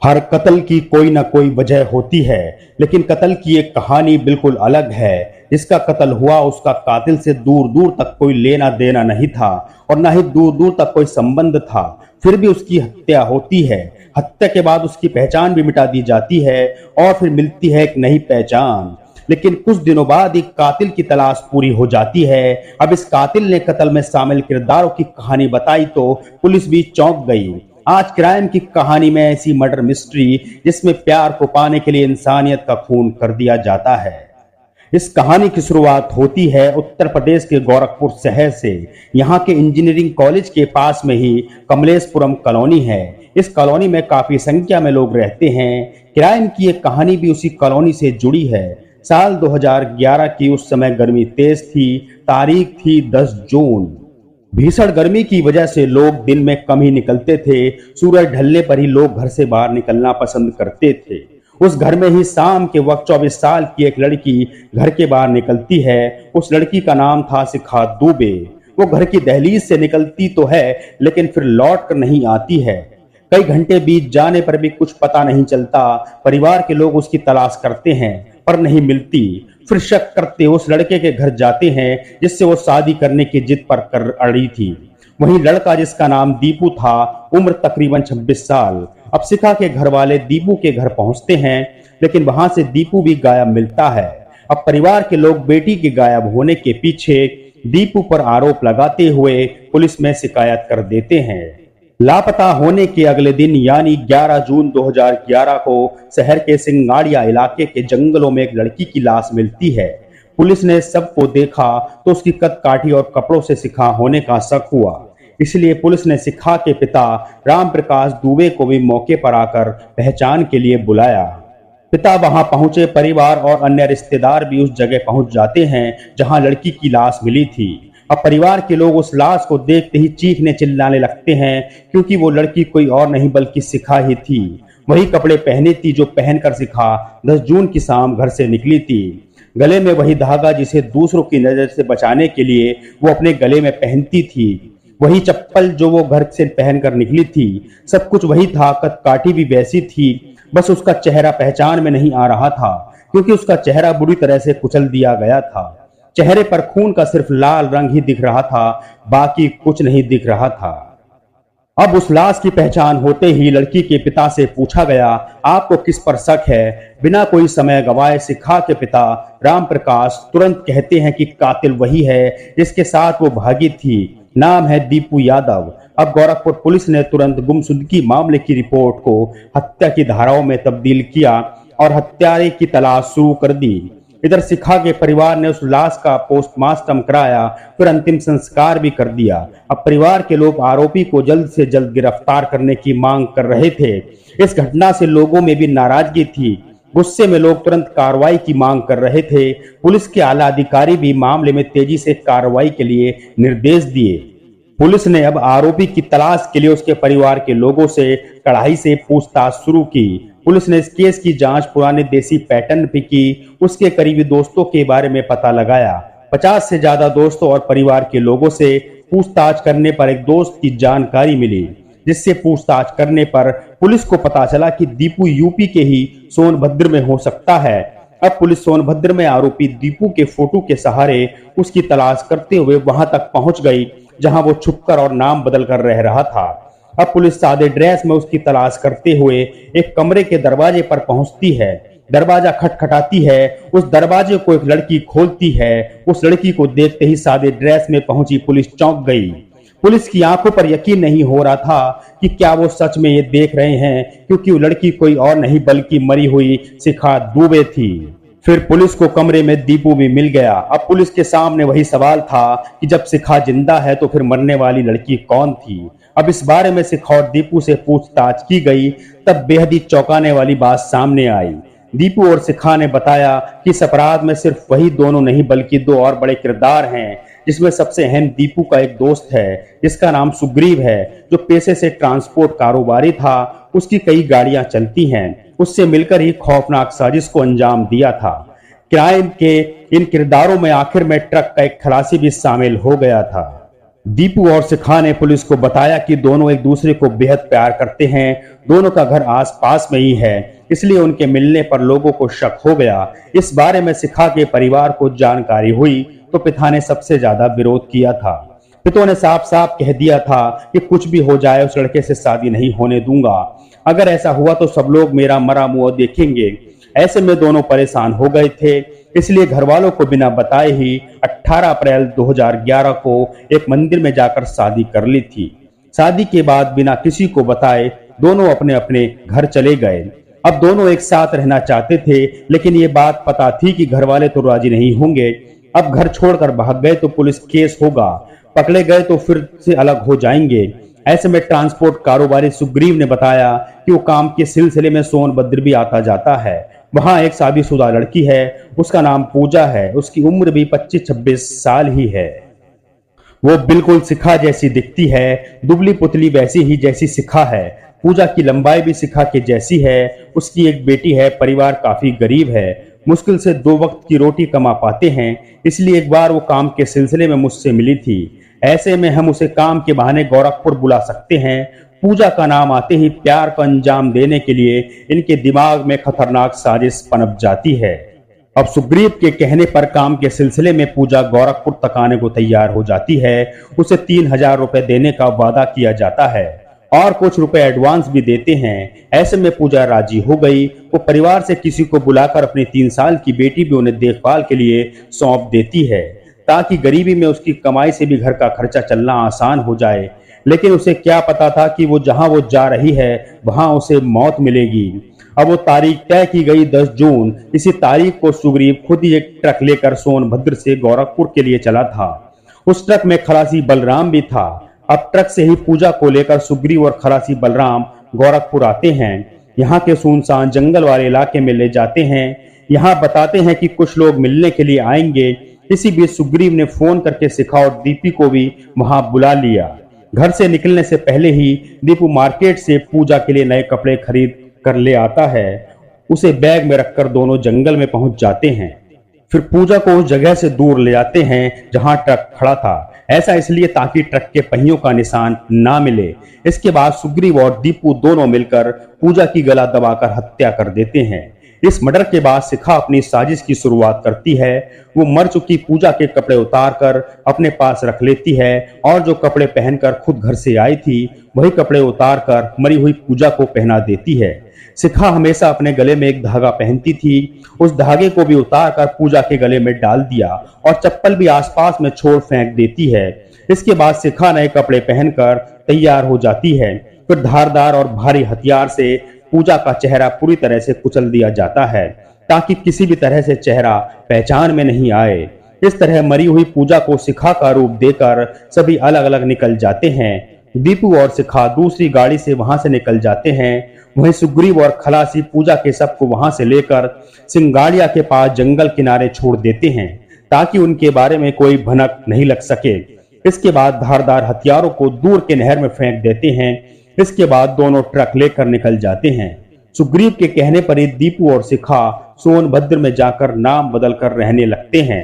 हर कत्ल की कोई ना कोई वजह होती है, लेकिन कत्ल की एक कहानी बिल्कुल अलग है। जिसका कत्ल हुआ उसका कातिल से दूर दूर तक कोई लेना देना नहीं था और ना ही दूर दूर तक कोई संबंध था। फिर भी उसकी हत्या होती है। हत्या के बाद उसकी पहचान भी मिटा दी जाती है और फिर मिलती है एक नई पहचान। लेकिन कुछ दिनों बाद एक कातिल की तलाश पूरी हो जाती है। अब इस कातिल ने कत्ल में शामिल किरदारों की कहानी बताई तो पुलिस भी चौंक गई। आज क्राइम की कहानी में ऐसी मर्डर मिस्ट्री जिसमें प्यार को पाने के लिए इंसानियत का खून कर दिया जाता है। इस कहानी की शुरुआत होती है उत्तर प्रदेश के गोरखपुर शहर से। यहाँ के इंजीनियरिंग कॉलेज के पास में ही कमलेशपुरम कॉलोनी है। इस कॉलोनी में काफी संख्या में लोग रहते हैं। क्राइम की एक कहानी भी उसी कॉलोनी से जुड़ी है। साल 2011 की उस समय गर्मी तेज थी। तारीख थी 10 जून। भीषण गर्मी की वजह से लोग दिन में कम ही निकलते थे। सूरज ढलने पर ही लोग घर से बाहर निकलना पसंद करते थे। उस घर में ही शाम के वक्त 24 साल की एक लड़की घर के बाहर निकलती है। उस लड़की का नाम था शिखा दुबे। वो घर की दहलीज से निकलती तो है, लेकिन फिर लौट कर नहीं आती है। कई घंटे बीत जाने पर भी कुछ पता नहीं चलता। परिवार के लोग उसकी तलाश करते हैं पर नहीं मिलती। फिर शक करते उस लड़के के घर जाते हैं जिससे वो शादी करने की जिद पर कर अड़ी थी। वही लड़का जिसका नाम दीपू था, उम्र तकरीबन 26 साल। अब शिखा के घर वाले दीपू के घर पहुंचते हैं, लेकिन वहां से दीपू भी गायब मिलता है। अब परिवार के लोग बेटी के गायब होने के पीछे दीपू पर आरोप लगाते हुए पुलिस में शिकायत कर देते हैं। लापता होने के अगले दिन यानी 11 जून 2011 को शहर के सिंगाड़िया इलाके के जंगलों में एक लड़की की लाश मिलती है। पुलिस ने सबको देखा तो उसकी कद काठी और कपड़ों से शिखा होने का शक हुआ। इसलिए पुलिस ने शिखा के पिता राम प्रकाश दुबे को भी मौके पर आकर पहचान के लिए बुलाया। पिता वहां पहुंचे। परिवार और अन्य रिश्तेदार भी उस जगह पहुंच जाते हैं जहां लड़की की लाश मिली थी। अब परिवार के लोग उस लाश को देखते ही चीखने चिल्लाने लगते हैं, क्योंकि वो लड़की कोई और नहीं बल्कि शिखा ही थी। वही कपड़े पहने थी जो पहनकर शिखा 10 जून की शाम घर से निकली थी। गले में वही धागा जिसे दूसरों की नजर से बचाने के लिए वो अपने गले में पहनती थी। वही चप्पल जो वो घर से पहनकर निकली थी। सब कुछ वही था। कद काठी भी वैसी थी। बस उसका चेहरा पहचान में नहीं आ रहा था, क्योंकि उसका चेहरा बुरी तरह से कुचल दिया गया था। चेहरे पर खून का सिर्फ लाल रंग ही दिख रहा था, बाकी कुछ नहीं दिख रहा था। अब उस लाश की पहचान होते ही लड़की के पिता से पूछा गया, आपको किस पर शक है? बिना कोई समय गवाए शिखा के पिता राम प्रकाश तुरंत कहते हैं कि कातिल वही है जिसके साथ वो भागी थी। नाम है दीपू यादव। अब गोरखपुर पुलिस ने तुरंत गुमशुदगी मामले की रिपोर्ट को हत्या की धाराओं में तब्दील किया और हत्यारे की तलाश शुरू कर दी। इधर शिखा के परिवार ने उस लाश का पोस्टमार्टम कराया, फिर अंतिम संस्कार भी कर दिया। अब परिवार के लोग आरोपी को जल्द से जल्द गिरफ्तार करने की मांग कर रहे थे। इस घटना से लोगों में भी नाराजगी थी। गुस्से में लोग तुरंत कार्रवाई की मांग कर रहे थे। पुलिस के आला अधिकारी भी मामले में तेजी से कार्रवाई के लिए निर्देश दिए। पुलिस ने अब आरोपी की तलाश के लिए उसके परिवार के लोगों से कड़ाई से पूछताछ शुरू की। पुलिस ने इस केस की जांच पुराने देसी पैटर्न पे की। उसके करीबी दोस्तों के बारे में पता लगाया। 50 से ज्यादा दोस्तों और परिवार के लोगों से पूछताछ करने पर एक दोस्त की जानकारी मिली, जिससे पूछताछ करने पर पुलिस को पता चला कि दीपू यूपी के ही सोनभद्र में हो सकता है। अब पुलिस सोनभद्र में आरोपी दीपू के फोटो के सहारे उसकी तलाश करते हुए वहां तक पहुंच गई जहां वो छुपकर और नाम बदल कर रह रहा था। अब पुलिस सादे ड्रेस में उसकी तलाश करते हुए एक कमरे के दरवाजे पर पहुंचती है। दरवाजा खटखटाती है। उस दरवाजे को एक लड़की खोलती है। उस लड़की को देखते ही सादे ड्रेस में पहुंची पुलिस चौंक गई। पुलिस की आंखों पर यकीन नहीं हो रहा था कि क्या वो सच में ये देख रहे हैं, क्योंकि वो लड़की कोई और नहीं बल्कि मरी हुई शिखा दुबे थी। फिर पुलिस को कमरे में दीपू भी मिल गया। अब पुलिस के सामने वही सवाल था कि जब शिखा जिंदा है तो फिर मरने वाली लड़की कौन थी। अब इस बारे में शिखा और दीपू से पूछताछ की गई, तब बेहद ही चौंकाने वाली बात सामने आई। दीपू और शिखा ने बताया कि इस अपराध में सिर्फ वही दोनों नहीं बल्कि 2 और बड़े किरदार हैं, जिसमें सबसे अहम दीपू का एक दोस्त है जिसका नाम सुग्रीव है, जो पेशे से ट्रांसपोर्ट कारोबारी था। उसकी कई गाड़ियां चलती हैं। उससे मिलकर ही खौफनाक साजिश को अंजाम दिया था। क्राइम के इन किरदारों में आखिर में ट्रक का एक खलासी भी शामिल हो गया था। दीपू और शिखा ने पुलिस को बताया कि दोनों एक दूसरे को बेहद प्यार करते हैं। दोनों का घर आसपास में ही है, इसलिए उनके मिलने पर लोगों को शक हो गया। इस बारे में शिखा के परिवार को जानकारी हुई तो पिता ने सबसे ज्यादा विरोध किया था। पिता ने साफ साफ कह दिया था कि कुछ भी हो जाए उस लड़के से शादी नहीं होने दूंगा। अगर ऐसा हुआ तो सब लोग मेरा मरा मुंह देखेंगे। ऐसे में दोनों परेशान हो गए थे, इसलिए घर वालों को बिना बताए ही 18 अप्रैल 2011 को एक मंदिर में जाकर शादी कर ली थी। शादी के बाद बिना किसी को बताए दोनों अपने अपने घर चले गए। अब दोनों एक साथ रहना चाहते थे, लेकिन ये बात पता थी कि घर वाले तो राजी नहीं होंगे। अब घर छोड़कर भाग गए तो पुलिस केस होगा, पकड़े गए तो फिर से अलग हो जाएंगे। ऐसे में ट्रांसपोर्ट कारोबारी सुग्रीव ने बताया कि वो काम के सिलसिले में सोनभद्र भी आता जाता है। वहां एक शादीशुदा लड़की है, उसका नाम पूजा है। उसकी उम्र भी 25-26 साल ही है। वो बिल्कुल शिखा जैसी दिखती है, दुबली पुतली वैसी ही जैसी शिखा है। पूजा की लंबाई भी शिखा के जैसी है। उसकी एक बेटी है। परिवार काफी गरीब है, मुश्किल से 2 वक्त की रोटी कमा पाते हैं। इसलिए एक बार वो काम के सिलसिले में मुझसे मिली थी। ऐसे में हम उसे काम के बहाने गोरखपुर बुला सकते हैं। पूजा का नाम आते ही प्यार को अंजाम देने के लिए इनके दिमाग में खतरनाक साजिश पनप जाती है। अब सुग्रीव के कहने पर काम के सिलसिले में पूजा गोरखपुर तक आने को तैयार हो जाती है। उसे 3000 रुपए देने का वादा किया जाता है और कुछ रुपए एडवांस भी देते हैं। ऐसे में पूजा राजी हो गई। वो परिवार से किसी को बुलाकर अपनी 3 साल की बेटी भी उन्हें देखभाल के लिए सौंप देती है, ताकि गरीबी में उसकी कमाई से भी घर का खर्चा चलना आसान हो जाए। लेकिन उसे क्या पता था कि वो जहां वो जा रही है वहां उसे मौत मिलेगी। अब वो तारीख तय की गई 10 जून। इसी तारीख को सुग्रीव खुद ही एक ट्रक लेकर सोनभद्र से गोरखपुर के लिए चला था। उस ट्रक में खलासी बलराम भी था। अब ट्रक से ही पूजा को लेकर सुग्रीव और खलासी बलराम गोरखपुर आते हैं। यहाँ के सुनसान जंगल वाले इलाके में ले जाते हैं। यहाँ बताते हैं कि कुछ लोग मिलने के लिए आएंगे। इसी बीच सुग्रीव ने फोन करके शिखा और दीपी को भी वहां बुला लिया। घर से निकलने से पहले ही दीपू मार्केट से पूजा के लिए नए कपड़े खरीद कर ले आता है। उसे बैग में रखकर दोनों जंगल में पहुंच जाते हैं। फिर पूजा को उस जगह से दूर ले जाते हैं जहां ट्रक खड़ा था। ऐसा इसलिए ताकि ट्रक के पहियों का निशान ना मिले। इसके बाद सुग्रीव और दीपू दोनों मिलकर पूजा की गला दबाकर हत्या कर देते हैं। इस मर्डर के बाद शिखा अपनी साजिश की शुरुआत करती है। वो मर चुकी पूजा के कपड़े उतारकर अपने पास रख लेती है और जो कपड़े पहनकर खुद घर से आई थी वही कपड़े उतारकर मरी हुई पूजा को पहना देती है। शिखा हमेशा अपने गले में एक धागा पहनती थी। उस धागे को भी उतारकर पूजा के गले में डाल दिया और चप्पल भी आसपास में छोड़ फेंक देती है। इसके बाद शिखा नए कपड़े पहनकर तैयार हो जाती है। फिर धारदार और भारी हथियार से पूजा का चेहरा पूरी तरह से कुचल दिया जाता है, ताकि किसी भी तरह से चेहरा पहचान में नहीं आए। इस तरह मरी हुई पूजा को शिखा का रूप देकर सभी अलग अलग निकल जाते हैं। दीपू और शिखा दूसरी गाड़ी से वहां से निकल जाते हैं। वहीं सुग्रीव और खलासी पूजा के सबको वहां से लेकर सिंगाड़िया के पास जंगल किनारे छोड़ देते हैं, ताकि उनके बारे में कोई भनक नहीं लग सके। इसके बाद धारदार हथियारों को दूर के नहर में फेंक देते हैं। इसके बाद दोनों ट्रक लेकर निकल जाते हैं। सुग्रीव के कहने पर ही दीपू और शिखा सोनभद्र में जाकर नाम बदलकर रहने लगते हैं।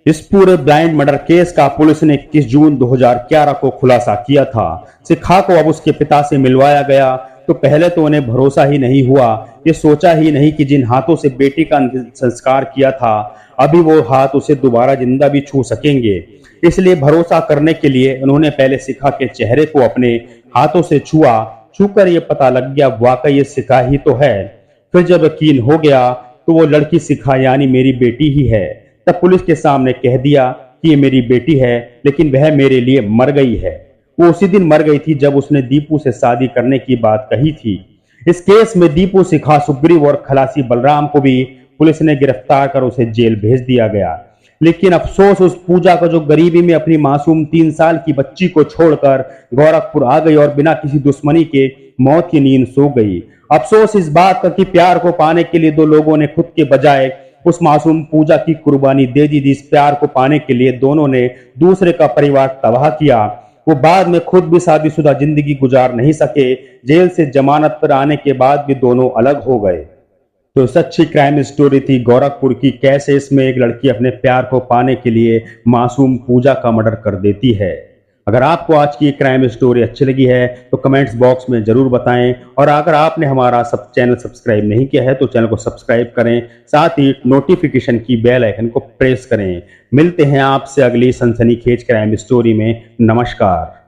इस पूरे ब्लाइंड मर्डर केस का पुलिस ने 21 जून 2011 को खुलासा किया था। शिखा को अब उसके पिता से मिलवाया गया तो पहले तो उन्हें भरोसा ही नहीं हुआ। ये सोचा ही नहीं कि जिन हाथों से बेटी का संस्कार किया था अभी वो हाथ उसे दोबारा जिंदा भी छू सकेंगे। इसलिए भरोसा करने के लिए उन्होंने पहले शिखा के चेहरे को अपने हाथों से छूकर ये पता लग गया वाकई ये शिखा ही तो है। फिर जब यकीन हो गया तो वो लड़की शिखा यानी मेरी बेटी ही है। तब पुलिस के सामने कह दिया कि ये मेरी बेटी है, लेकिन वह मेरे लिए मर गई है। वो उसी दिन मर गई थी जब उसने दीपू से शादी करने की बात कही थी। इस केस में दीपू, शिखा, सुग्रीव और खलासी बलराम को भी पुलिस ने गिरफ्तार कर उसे जेल भेज दिया गया। लेकिन अफसोस उस पूजा का जो गरीबी में अपनी मासूम 3 साल की बच्ची को छोड़कर गोरखपुर आ गई और बिना किसी दुश्मनी के मौत की नींद सो गई। अफसोस इस बात का कि प्यार को पाने के लिए 2 लोगों ने खुद के बजाय उस मासूम पूजा की कुर्बानी दे दी। इस प्यार को पाने के लिए दोनों ने दूसरे का परिवार तबाह किया। वो बाद में खुद भी शादीशुदा जिंदगी गुजार नहीं सके। जेल से जमानत पर आने के बाद भी दोनों अलग हो गए। तो सच्ची क्राइम स्टोरी थी गोरखपुर की, कैसे इसमें एक लड़की अपने प्यार को पाने के लिए मासूम पूजा का मर्डर कर देती है। अगर आपको आज की क्राइम स्टोरी अच्छी लगी है तो कमेंट्स बॉक्स में जरूर बताएं, और अगर आपने हमारा चैनल सब्सक्राइब नहीं किया है तो चैनल को सब्सक्राइब करें, साथ ही नोटिफिकेशन की बेल आइकन को प्रेस करें। मिलते हैं आपसे अगली सनसनीखेज क्राइम स्टोरी में। नमस्कार।